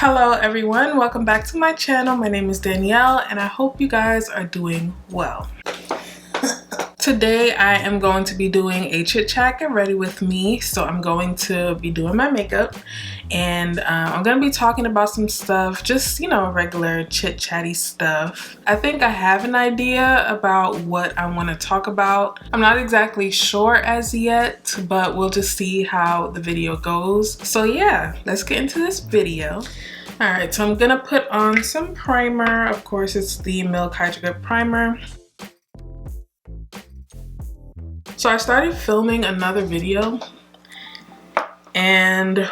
Hello everyone, welcome back to my channel. My name is Danielle and I hope you guys are doing well. Today I am going to be doing a chit chat get ready with me. So I'm going to be doing my makeup and I'm going to be talking about some stuff, just regular chit chatty stuff. I think I have an idea about what I want to talk about. I'm not exactly sure as yet, but we'll just see how the video goes. So yeah, let's get into this video. Alright, so I'm gonna put on some primer. Of course, it's the Milk Hydro Grip Primer. So I started filming another video and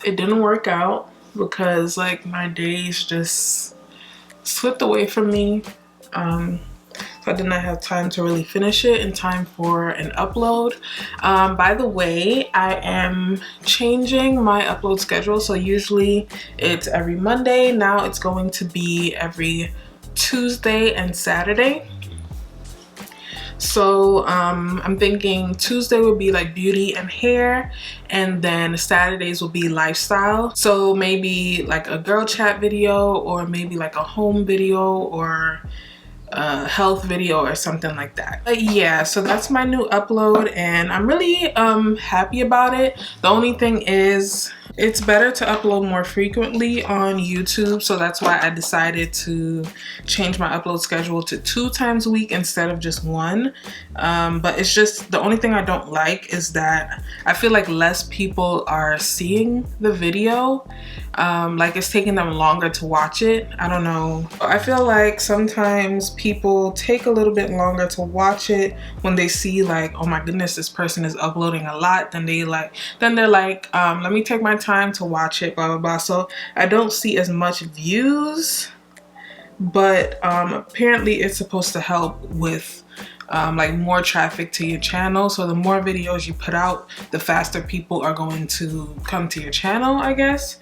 it didn't work out because my days just slipped away from me. So I did not have time to really finish it in time for an upload. By the way, I am changing my upload schedule. So usually it's every Monday. Now it's going to be every Tuesday and Saturday. So I'm thinking Tuesday would be like beauty and hair, and then Saturdays will be lifestyle. So maybe like a girl chat video, or maybe like a home video, or a health video or something like that. But yeah, so that's my new upload and I'm really happy about it. The only thing is it's better to upload more frequently on YouTube, so that's why I decided to change my upload schedule to 2 times a week instead of just 1. But it's just, the only thing I don't like is that I feel like less people are seeing the video. Like it's taking them longer to watch it. I don't know. I feel like sometimes people take a little bit longer to watch it when they see like, oh my goodness, this person is uploading a lot. Then they're like, let me take my time to watch it, blah blah blah. So I don't see as much views, but apparently it's supposed to help with like more traffic to your channel. So the more videos you put out, the faster people are going to come to your channel, I guess.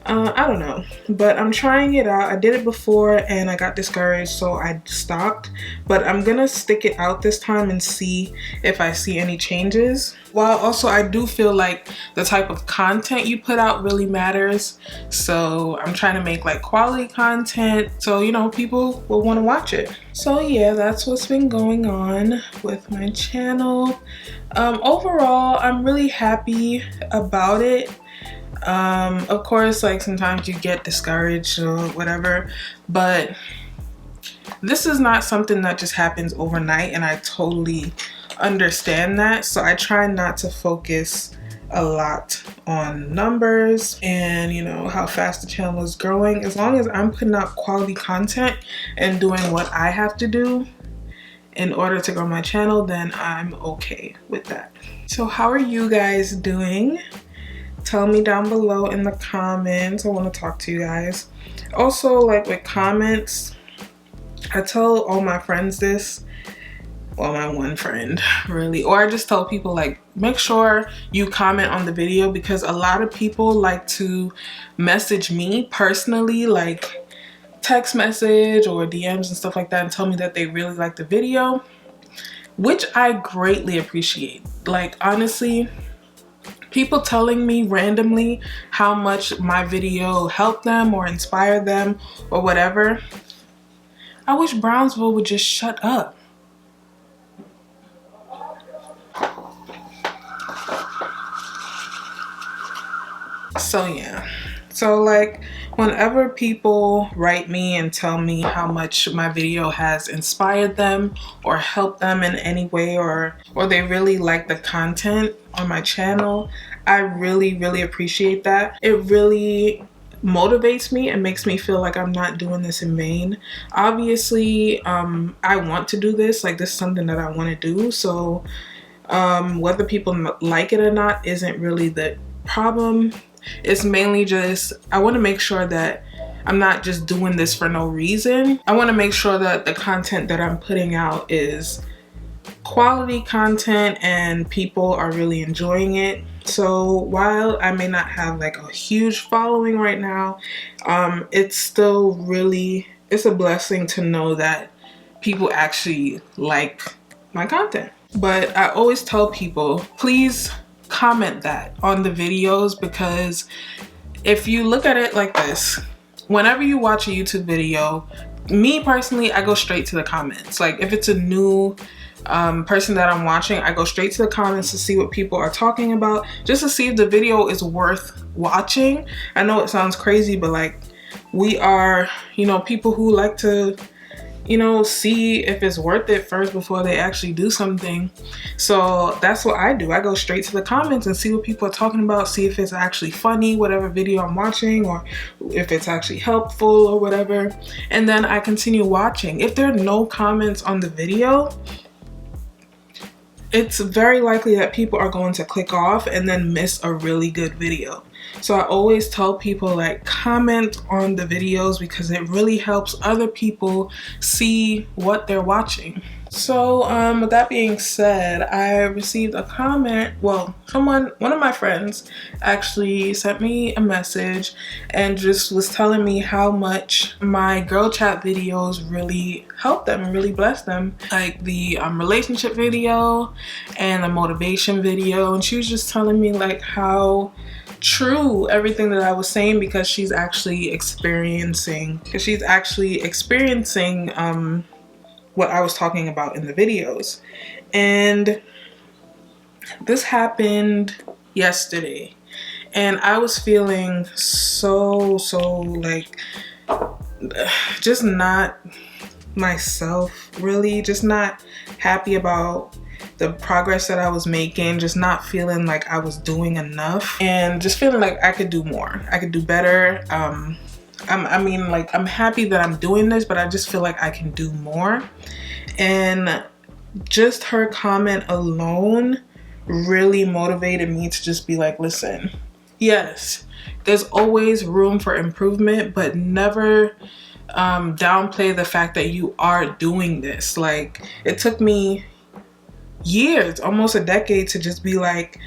I don't know, but I'm trying it out. I did it before and I got discouraged, so I stopped, but I'm gonna stick it out this time and see if I see any changes. While also I do feel like the type of content you put out really matters. So I'm trying to make like quality content so people will want to watch it. So yeah, that's what's been going on with my channel. Overall, I'm really happy about it. Of course, like sometimes you get discouraged or whatever, but this is not something that just happens overnight, and I totally understand that. So I try not to focus a lot on numbers and how fast the channel is growing. As long as I'm putting out quality content and doing what I have to do in order to grow my channel, then I'm okay with that. So how are you guys doing? Tell me down below in the comments. I want to talk to you guys. Also, like with comments, I tell all my friends this. Well, my one friend really, or I just tell people like, make sure you comment on the video, because a lot of people like to message me personally, like text message or DMs and stuff like that, and tell me that they really like the video, which I greatly appreciate. Like honestly, people telling me randomly how much my video helped them or inspired them or whatever. I wish Brownsville would just shut up. So yeah, so like whenever people write me and tell me how much my video has inspired them or helped them in any way, or they really like the content on my channel, I really appreciate that. It really motivates me and makes me feel like I'm not doing this in vain. Obviously, I want to do this. Like this is something that I want to do. So whether people like it or not isn't really the problem. It's mainly just I want to make sure that I'm not just doing this for no reason. I want to make sure that the content that I'm putting out is quality content and people are really enjoying it. So while I may not have like a huge following right now, it's still really, it's a blessing to know that people actually like my content. But I always tell people, please comment that on the videos, because if you look at it like this, whenever you watch a YouTube video, me personally, I go straight to the comments. Like if it's a new person that I'm watching, I go straight to the comments to see what people are talking about, just to see if the video is worth watching. I know it sounds crazy, but like, we are, you know, people who like to, you know, see if it's worth it first before they actually do something. So that's what I do. I go straight to the comments and see what people are talking about, see if it's actually funny, whatever video I'm watching, or if it's actually helpful or whatever. And then I continue watching. If there are no comments on the video, it's very likely that people are going to click off and then miss a really good video. So I always tell people, like, comment on the videos because it really helps other people see what they're watching. So with that being said, I received a comment. Well, one of my friends actually sent me a message and just was telling me how much my girl chat videos really helped them and really blessed them. Like the relationship video and the motivation video. And she was just telling me like how true everything that I was saying, because she's actually experiencing what I was talking about in the videos. And this happened yesterday, and I was feeling so like just not myself, really, just not happy about the progress that I was making, just not feeling like I was doing enough, and just feeling like I could do more, I could do better. I mean, like, I'm happy that I'm doing this, but I just feel like I can do more. And just her comment alone really motivated me to just be like, listen, yes, there's always room for improvement, but never downplay the fact that you are doing this. Like, it took me years, almost a decade, to just be like,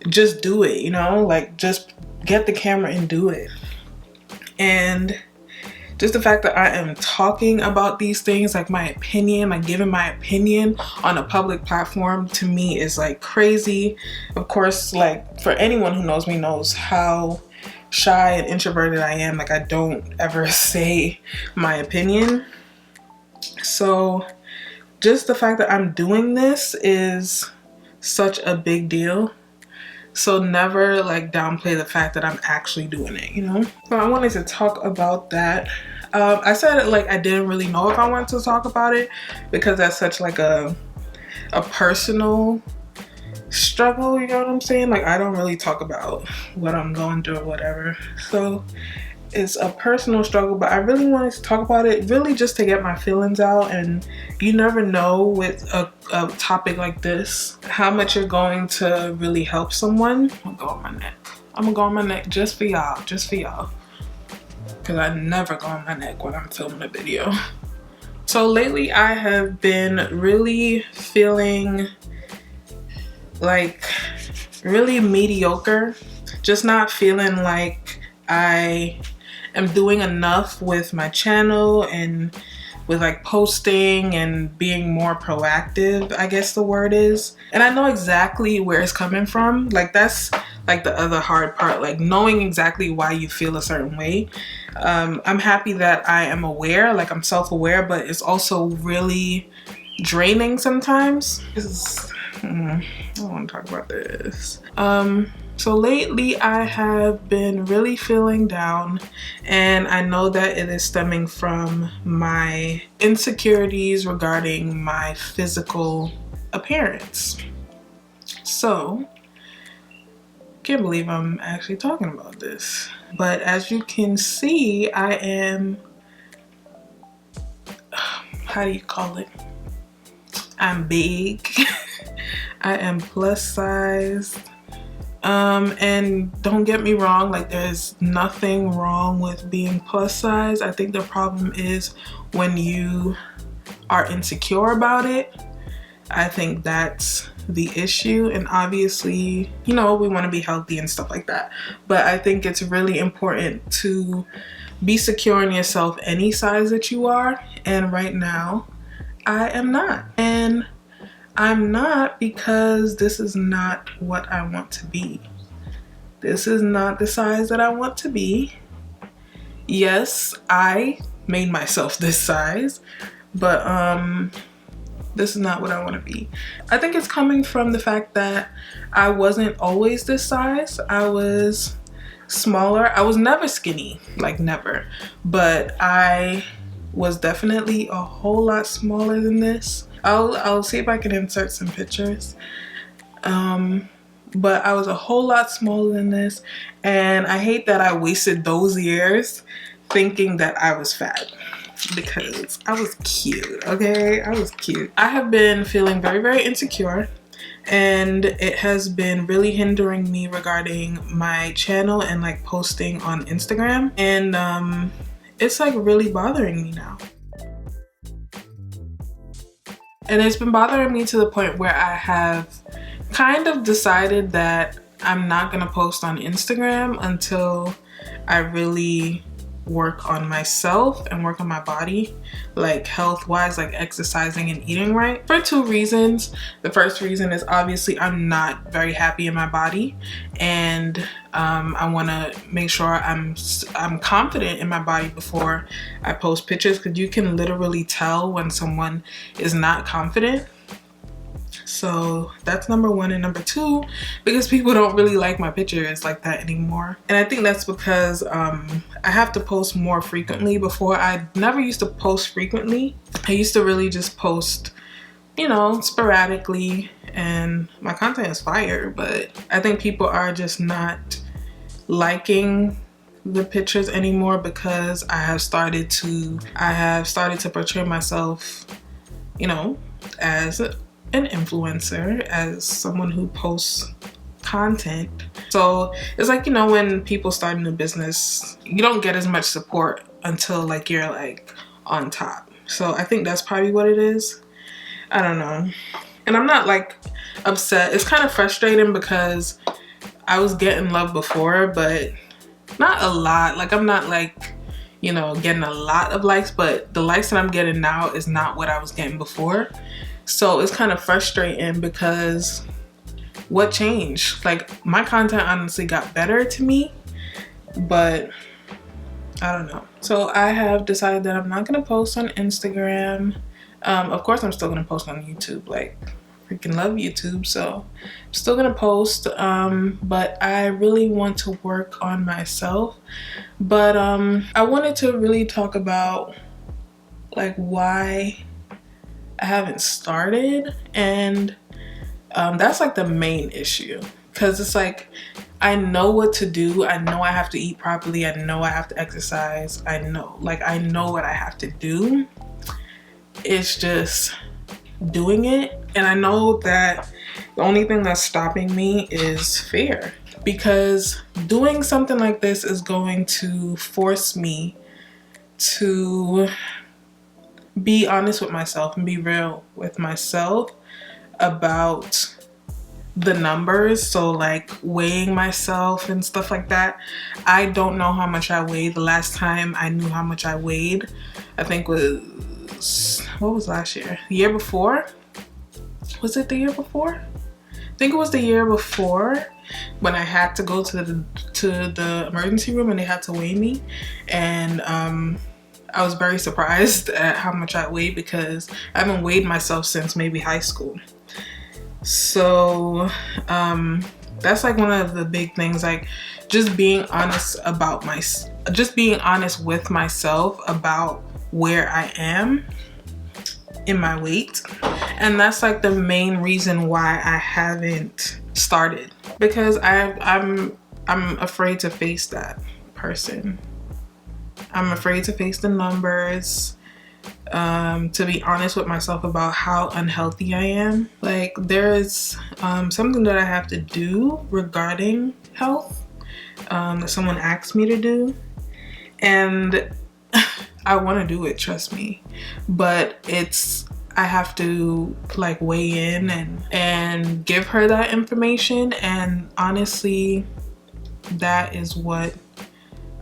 just do it, you know, like, just get the camera and do it. And just the fact that I am talking about these things, like my opinion, like giving my opinion on a public platform, to me is like crazy. Of course, like, for anyone who knows me knows how shy and introverted I am. Like, I don't ever say my opinion. So just the fact that I'm doing this is such a big deal. So never like downplay the fact that I'm actually doing it, you know? So I wanted to talk about that. I said like I didn't really know if I wanted to talk about it because that's such like a personal struggle, you know what I'm saying? Like, I don't really talk about what I'm going through or whatever. So it's a personal struggle, but I really wanted to talk about it, really just to get my feelings out. And you never know with a topic like this how much you're going to really help someone. I'm gonna go on my neck. I'm gonna go on my neck just for y'all, because I never go on my neck when I'm filming a video. So lately I have been really feeling like really mediocre, just not feeling like I am doing enough with my channel and with like posting and being more proactive, I guess the word is. And I know exactly where it's coming from. Like, that's like the other hard part, like knowing exactly why you feel a certain way. I'm happy that I am aware, like I'm self-aware, but it's also really draining sometimes. I don't want to talk about this. So lately I have been really feeling down, and I know that it is stemming from my insecurities regarding my physical appearance. So, can't believe I'm actually talking about this. But as you can see, I am, how do you call it? I'm big. I am plus size. And don't get me wrong, like, there's nothing wrong with being plus size. I think the problem is when you are insecure about it. I think that's the issue. And obviously, you know, we want to be healthy and stuff like that. But I think it's really important to be secure in yourself any size that you are. And right now, I am not. And I'm not because this is not what I want to be. This is not the size that I want to be. Yes, I made myself this size, but this is not what I want to be. I think it's coming from the fact that I wasn't always this size. I was smaller. I was never skinny, like never, but I was definitely a whole lot smaller than this. I'll see if I can insert some pictures. But I was a whole lot smaller than this, and I hate that I wasted those years thinking that I was fat, because I was cute, okay? I was cute. I have been feeling very, very insecure, and it has been really hindering me regarding my channel and like posting on Instagram, and it's like really bothering me now. And it's been bothering me to the point where I have kind of decided that I'm not gonna post on Instagram until I really work on myself and work on my body, like health-wise, like exercising and eating right, for two reasons. The first reason is obviously I'm not very happy in my body, and I want to make sure I'm confident in my body before I post pictures, because you can literally tell when someone is not confident. So that's number one. And number two, because people don't really like my pictures like that anymore. And I think that's because I have to post more frequently. Before, I never used to post frequently. I used to really just post, you know, sporadically, and my content is fire, but I think people are just not liking the pictures anymore, because I have started to portray myself, you know, as an influencer, as someone who posts content. So it's like, you know, when people start in a business, you don't get as much support until like you're like on top. So I think that's probably what it is. I don't know. And I'm not like upset. It's kind of frustrating because I was getting love before, but not a lot. Like, I'm not like, you know, getting a lot of likes, but the likes that I'm getting now is not what I was getting before. So it's kind of frustrating, because what changed? Like, my content honestly got better to me, but I don't know. So I have decided that I'm not gonna post on Instagram. Of course I'm still gonna post on YouTube. Like, freaking love YouTube, so I'm still gonna post, but I really want to work on myself. But I wanted to really talk about like why I haven't started, and that's like the main issue, because it's like I know what to do. I know I have to eat properly. I know I have to exercise. I know what I have to do. It's just doing it. And I know that the only thing that's stopping me is fear, because doing something like this is going to force me to be honest with myself and be real with myself about the numbers. So like weighing myself and stuff like that. I don't know how much I weighed. The last time I knew how much I weighed, I think was, what was last year? The year before? Was it the year before? I think it was the year before, when I had to go to the emergency room and they had to weigh me. And I was very surprised at how much I weighed, because I haven't weighed myself since maybe high school. So that's like one of the big things, like just being honest with myself about where I am in my weight. And that's like the main reason why I haven't started, because I'm afraid to face that person. I'm afraid to face the numbers, to be honest with myself about how unhealthy I am. Like, there's something that I have to do regarding health, that someone asked me to do, and I want to do it, trust me, but I have to like weigh in and give her that information. And honestly, that is what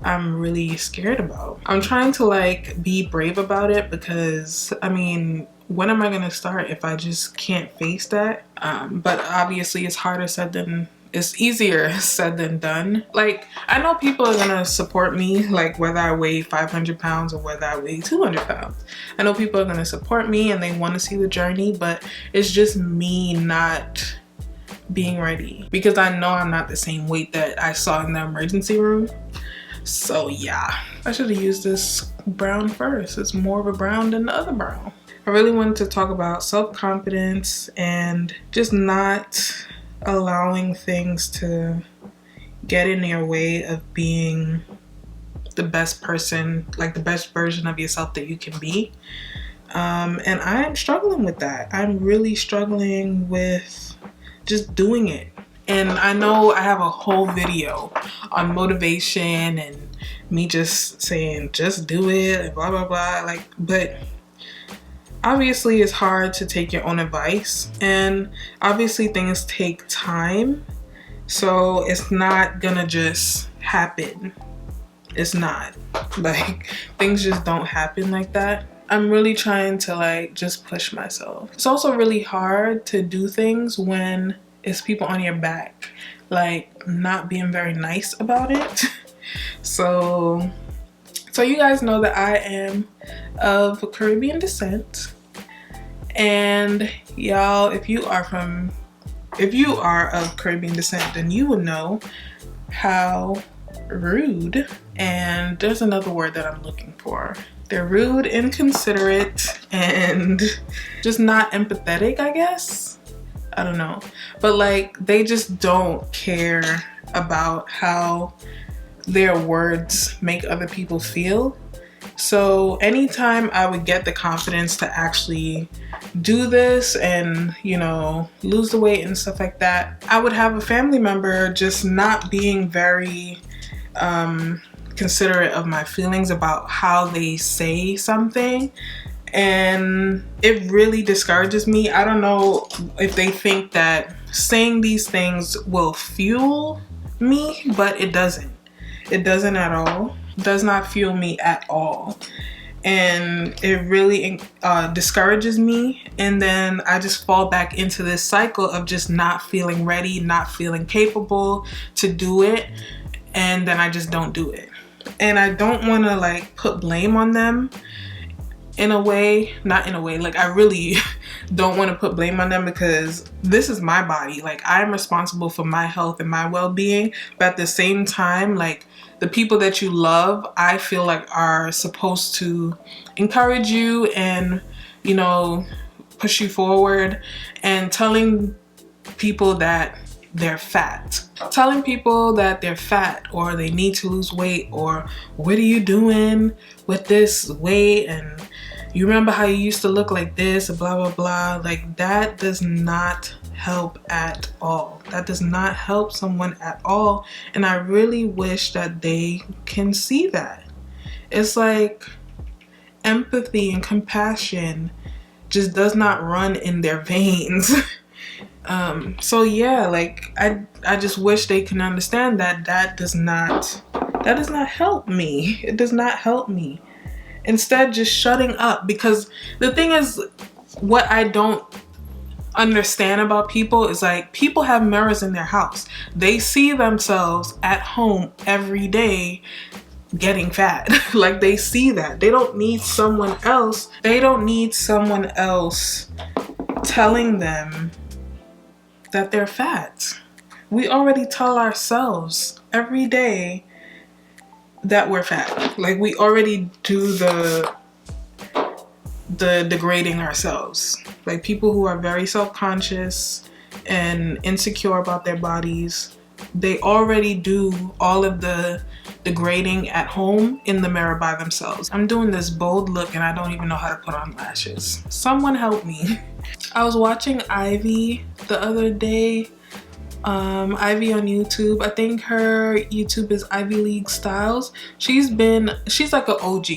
I'm really scared about. I'm trying to like be brave about it, because I mean, when am I gonna start if I just can't face that? But obviously it's harder said than it's easier said than done. Like, I know people are gonna support me, like whether I weigh 500 pounds or whether I weigh 200 pounds. I know people are gonna support me and they want to see the journey, but it's just me not being ready, because I know I'm not the same weight that I saw in the emergency room. So yeah, I should have used this brown first. It's more of a brown than the other brown. I really wanted to talk about self-confidence and just not allowing things to get in your way of being the best person, like the best version of yourself that you can be. And I'm struggling with that. I'm really struggling with just doing it. And I know I have a whole video on motivation and me just saying just do it and blah blah blah, like, but obviously it's hard to take your own advice, and obviously things take time, so it's not gonna just happen. It's not, like, things just don't happen like that. I'm really trying to like just push myself. It's also really hard to do things when it's people on your back, like not being very nice about it. So you guys know that I am of Caribbean descent, and y'all, if you are of Caribbean descent, then you will know how rude, and there's another word that I'm looking for. They're rude, inconsiderate, and just not empathetic, I guess. I don't know. But like, they just don't care about how their words make other people feel. So anytime I would get the confidence to actually do this and, you know, lose the weight and stuff like that, I would have a family member just not being very considerate of my feelings about how they say something. And it really discourages me. I don't know if they think that saying these things will fuel me, but it doesn't. It doesn't at all. It does not fuel me at all. And it really discourages me. And then I just fall back into this cycle of just not feeling ready, not feeling capable to do it. And then I just don't do it. And I don't want to like put blame on them. In a way, not in a way, like I really don't want to put blame on them, because this is my body. Like, I'm responsible for my health and my well-being, but at the same time, like, the people that you love, I feel like are supposed to encourage you and, you know, push you forward. And telling people that they're fat, or they need to lose weight, or what are you doing with this weight, and you remember how you used to look like this, blah blah blah, like that does not help at all. That does not help someone at all. And I really wish that they can see that. It's like empathy and compassion just does not run in their veins. So yeah, like I just wish they can understand that that does not help me. It does not help me. Instead, just shutting up. Because the thing is, what I don't understand about people is like, people have mirrors in their house. They see themselves at home every day getting fat. Like, they see that. They don't need someone else. They don't need someone else telling them that they're fat. We already tell ourselves every day that we're fat. Like, we already do the degrading ourselves. Like, people who are very self-conscious and insecure about their bodies, they already do all of the degrading at home in the mirror by themselves. I'm doing this bold look and I don't even know how to put on lashes. Someone help me. I was watching Ivy the other day. Ivy on YouTube. I think her YouTube is Ivy League Styles. She's like an OG.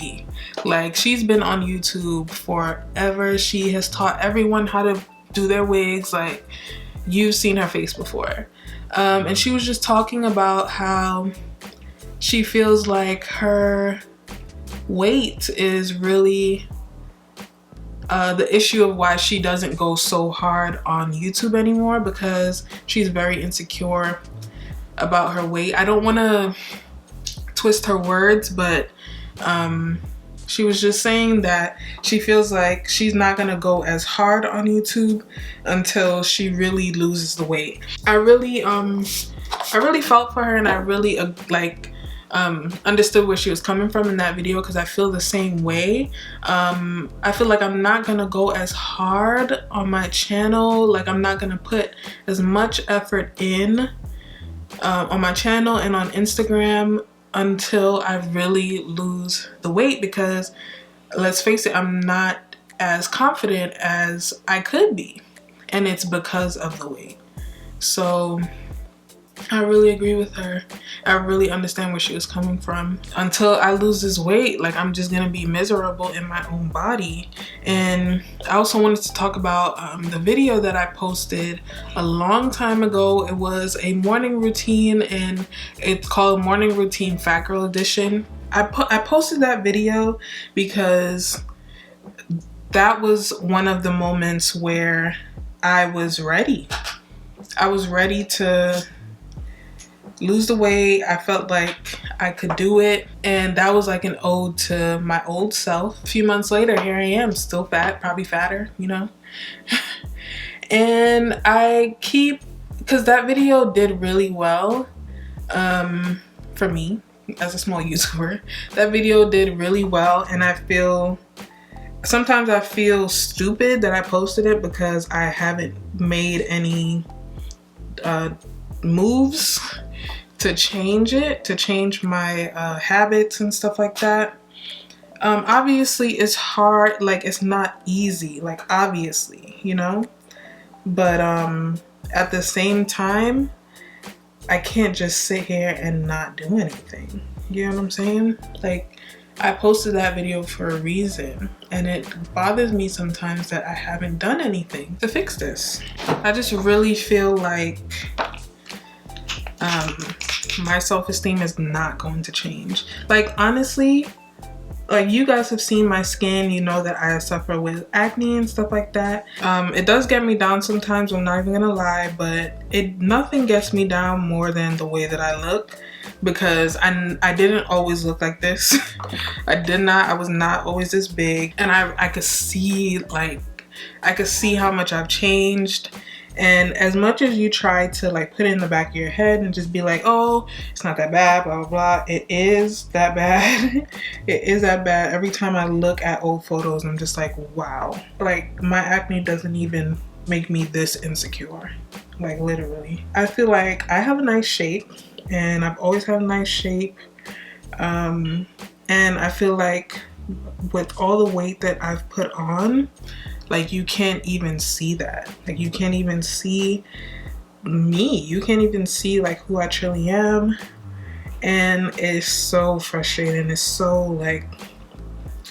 Like, she's been on YouTube forever. She has taught everyone how to do their wigs. Like, you've seen her face before. And she was just talking about how she feels like her weight is really the issue of why she doesn't go so hard on YouTube anymore, because she's very insecure about her weight. I don't want to twist her words, but she was just saying that she feels like she's not gonna go as hard on YouTube until she really loses the weight. I really felt for her, and I really understood where she was coming from in that video, because I feel the same way. I feel like I'm not gonna go as hard on my channel. Like, I'm not gonna put as much effort in on my channel and on Instagram until I really lose the weight, because let's face it, I'm not as confident as I could be, and it's because of the weight. So I really agree with her. I really understand where she was coming from. Until I lose this weight, like, I'm just gonna be miserable in my own body. And I also wanted to talk about the video that I posted a long time ago. It was a morning routine, and it's called Morning Routine Fat Girl Edition. I posted that video because that was one of the moments where I was ready. I was ready to lose the weight. I felt like I could do it, and that was like an ode to my old self. A few months later, here I am, still fat, probably fatter, you know. And because that video did really well for me as a small YouTuber. That video did really well, and sometimes I feel stupid that I posted it, because I haven't made any moves to change my habits and stuff like that. Obviously it's hard, like, it's not easy, like, obviously, you know, but at the same time, I can't just sit here and not do anything. You know what I'm saying? Like, I posted that video for a reason, and it bothers me sometimes that I haven't done anything to fix this. I just really feel like my self-esteem is not going to change. Like, honestly, like, you guys have seen my skin, you know that I suffer with acne and stuff like that. It does get me down sometimes, I'm not even gonna lie, but nothing gets me down more than the way that I look, because I didn't always look like this. I was not always this big, and I could see, like, I could see how much I've changed. And as much as you try to, like, put it in the back of your head and just be like, oh, it's not that bad, blah, blah, blah, it is that bad. It is that bad. Every time I look at old photos, I'm just like, wow. Like, my acne doesn't even make me this insecure. Like, literally. I feel like I have a nice shape, and I've always had a nice shape. And I feel like with all the weight that I've put on, like, you can't even see that. Like, you can't even see me. You can't even see, like, who I truly am. And it's so frustrating. It's so, like,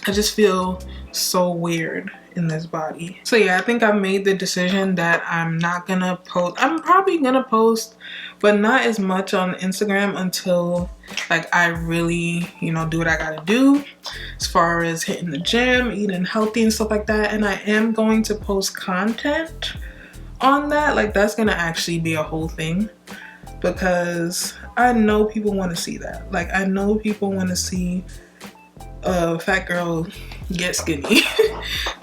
I just feel so weird in this body. So yeah, I think I've made the decision that I'm not gonna post. I'm probably gonna post, but not as much on Instagram until, like, I really, you know, do what I gotta do as far as hitting the gym, eating healthy and stuff like that. And I am going to post content on that. Like, that's gonna actually be a whole thing, because I know people want to see that. Like, I know people want to see a fat girl get skinny.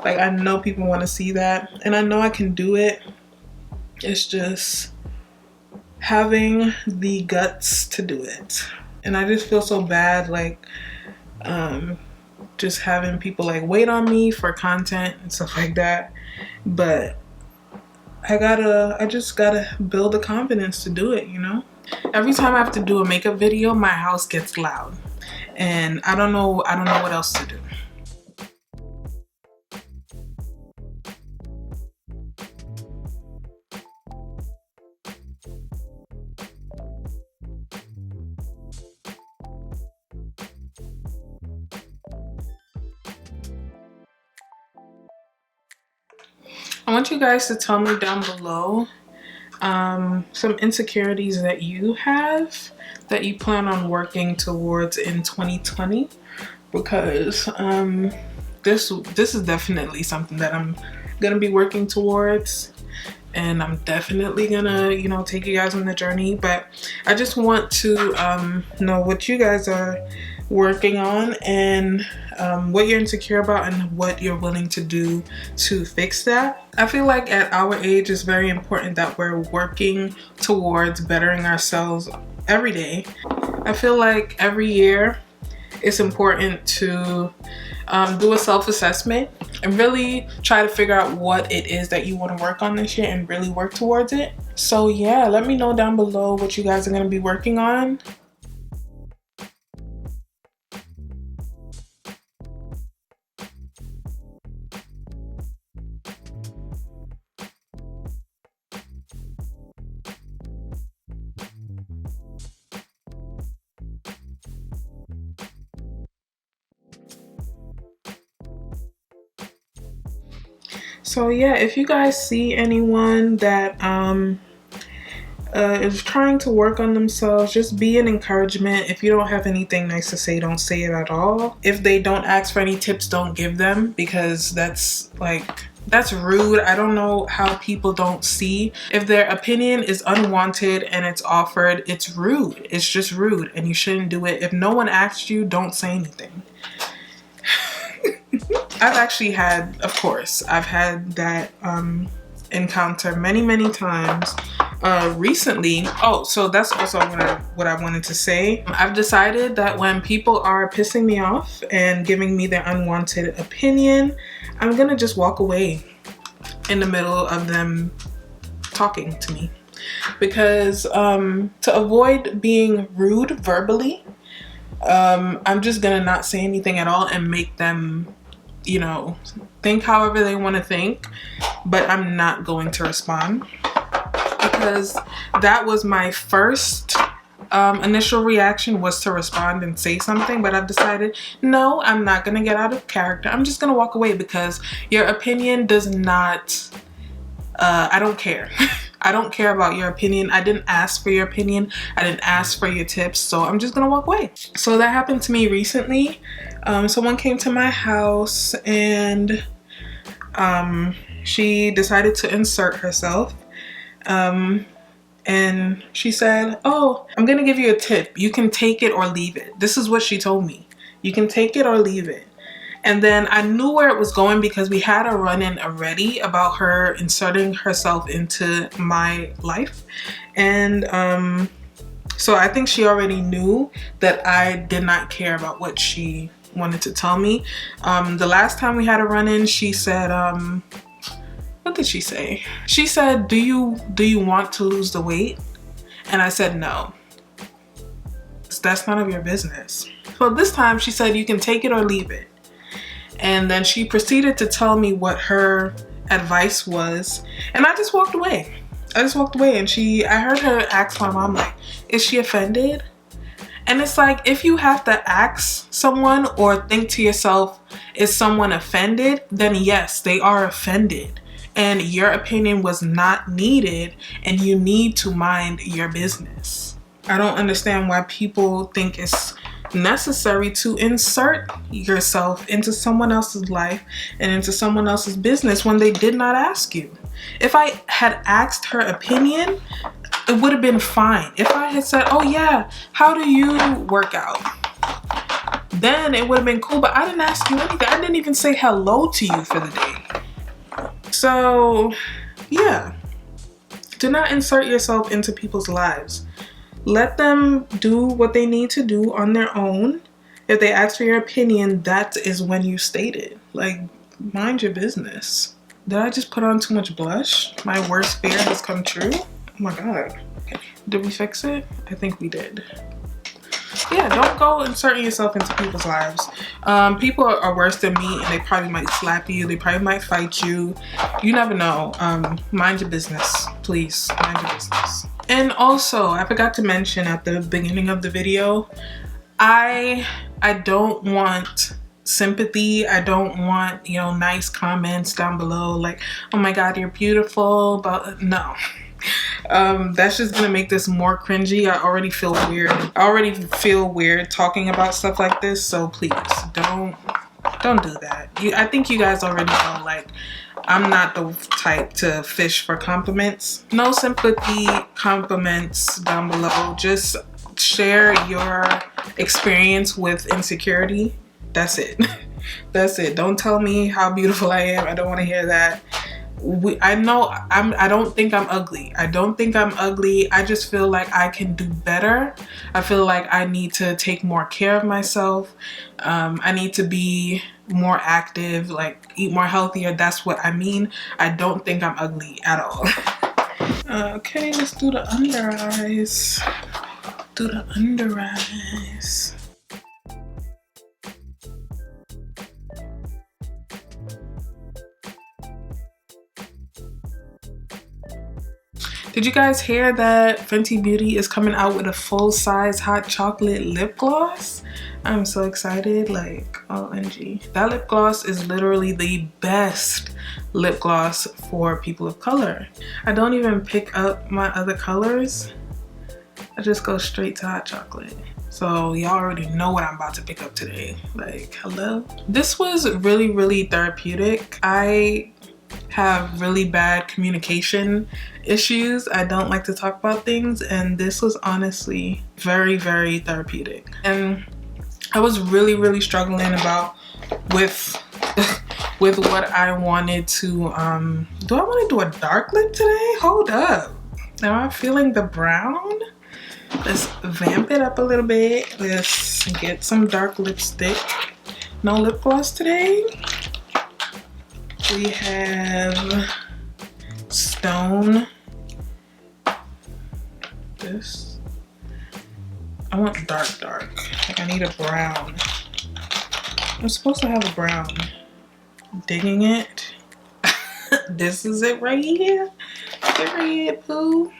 Like, I know people want to see that, and I know I can do it. It's just having the guts to do it. And I just feel so bad, like, just having people, like, wait on me for content and stuff like that. But I just gotta build the confidence to do it, you know? Every time I have to do a makeup video, my house gets loud, and I don't know what else to do. I want you guys to tell me down below some insecurities that you have that you plan on working towards in 2020, because this is definitely something that I'm gonna be working towards, and I'm definitely gonna, you know, take you guys on the journey. But I just want to know what you guys are working on, and what you're insecure about, and what you're willing to do to fix that. I feel like at our age it's very important that we're working towards bettering ourselves every day. I feel like every year it's important to do a self-assessment and really try to figure out what it is that you want to work on this year and really work towards it. So yeah, let me know down below what you guys are going to be working on. So yeah, if you guys see anyone that is trying to work on themselves, just be an encouragement. If you don't have anything nice to say, don't say it at all. If they don't ask for any tips, don't give them, because that's rude. I don't know how people don't see. If their opinion is unwanted and it's offered, it's rude. It's just rude, and you shouldn't do it. If no one asked you, don't say anything. I've actually had, of course, I've had that encounter many times recently. Oh, so that's also what I wanted to say. I've decided that when people are pissing me off and giving me their unwanted opinion, I'm gonna just walk away in the middle of them talking to me, because to avoid being rude verbally, I'm just gonna not say anything at all and make them, you know, think however they want to think, but I'm not going to respond, because that was my first initial reaction, was to respond and say something. But I've decided, no, I'm not gonna get out of character. I'm just gonna walk away, because your opinion does not, I don't care. I don't care about your opinion. I didn't ask for your opinion. I didn't ask for your tips, so I'm just gonna walk away. So that happened to me recently. Someone came to my house and she decided to insert herself. And she said, oh, I'm gonna give you a tip. You can take it or leave it. This is what she told me. You can take it or leave it. And then I knew where it was going, because we had a run-in already about her inserting herself into my life. And so I think she already knew that I did not care about what she wanted to tell me. The last time we had a run-in, she said, what did she say? She said, do you want to lose the weight? And I said, no. That's none of your business. So this time she said, you can take it or leave it. And then she proceeded to tell me what her advice was, and I just walked away. I and I heard her ask my mom, like, is she offended? And it's like, if you have to ask someone or think to yourself, is someone offended? Then yes, they are offended, and your opinion was not needed, and you need to mind your business. I don't understand why people think it's necessary to insert yourself into someone else's life and into someone else's business when they did not ask you. If I had asked her opinion, it would have been fine. If I had said, oh yeah, how do you work out? Then it would have been cool, but I didn't ask you anything. I didn't even say hello to you for the day. So yeah, do not insert yourself into people's lives. Let them do what they need to do on their own. If they ask for your opinion, that is when you state it. Like, mind your business. Did I just put on too much blush? My worst fear has come true. Oh my God. Okay. Did we fix it? I think we did. Yeah, don't go inserting yourself into people's lives. People are worse than me, and they probably might slap you. They probably might fight you. You never know. Mind your business. Please, mind your business. And also, I forgot to mention at the beginning of the video, I don't want sympathy. I don't want, you know, nice comments down below like, oh my God, you're beautiful. But no. That's just gonna make this more cringy. I already feel weird talking about stuff like this, so please don't Don't do that. I think you guys already know, like, I'm not the type to fish for compliments. No sympathy compliments down below. Just share your experience with insecurity. That's it. That's it. Don't tell me how beautiful I am. I don't want to hear that. I know I don't think I'm ugly. I don't think I'm ugly. I just feel like I can do better. I feel like I need to take more care of myself. I need to be more active, like eat more healthier. That's what I mean. I don't think I'm ugly at all. Okay, let's do the under eyes. Do the under eyes. Did you guys hear that Fenty Beauty is coming out with a full-size hot chocolate lip gloss? I'm so excited, like, OMG. That lip gloss is literally the best lip gloss for people of color. I don't even pick up my other colors. I just go straight to hot chocolate. So y'all already know what I'm about to pick up today. Like, hello? This was really, really therapeutic. I have really bad communication issues. I don't like to talk about things, and this was honestly very, very therapeutic. And I was really, really struggling with what I wanted to do. I want to do a dark lip today? Hold up. Now I'm feeling the brown. Let's vamp it up a little bit. Let's get some dark lipstick. No lip gloss today. We have Stone. This. I want dark. Like, I need a brown. I'm supposed to have a brown. Digging it. This is it right here. Period, poo.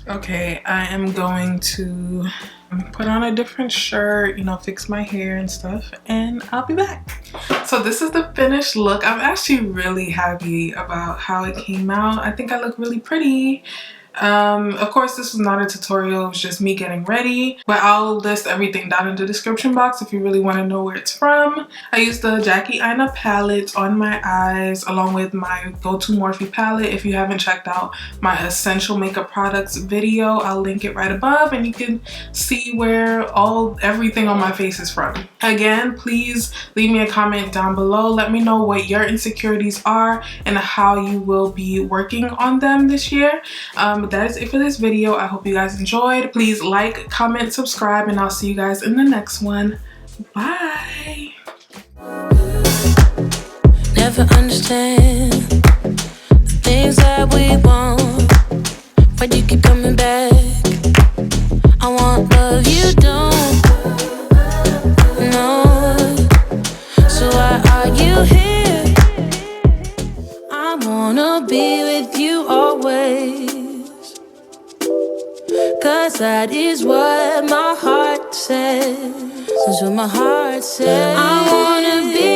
Okay, I am going to put on a different shirt, you know, fix my hair and stuff, and I'll be back. So this is the finished look. I'm actually really happy about how it came out. I think I look really pretty. Of course, this was not a tutorial, it was just me getting ready, but I'll list everything down in the description box if you really want to know where it's from. I used the Jackie Aina palette on my eyes along with my go-to Morphe palette. If you haven't checked out my essential makeup products video, I'll link it right above and you can see where everything on my face is from. Again, please leave me a comment down below. Let me know what your insecurities are and how you will be working on them this year. That is it for this video. I hope you guys enjoyed. Please like, comment, subscribe, and I'll see you guys in the next one. Bye. Never understand the things that we want, but you keep coming back. I want love, you don't. No. So why are you here? I wanna be with you always. 'Cause that is what my heart says. That's what my heart says. I wanna be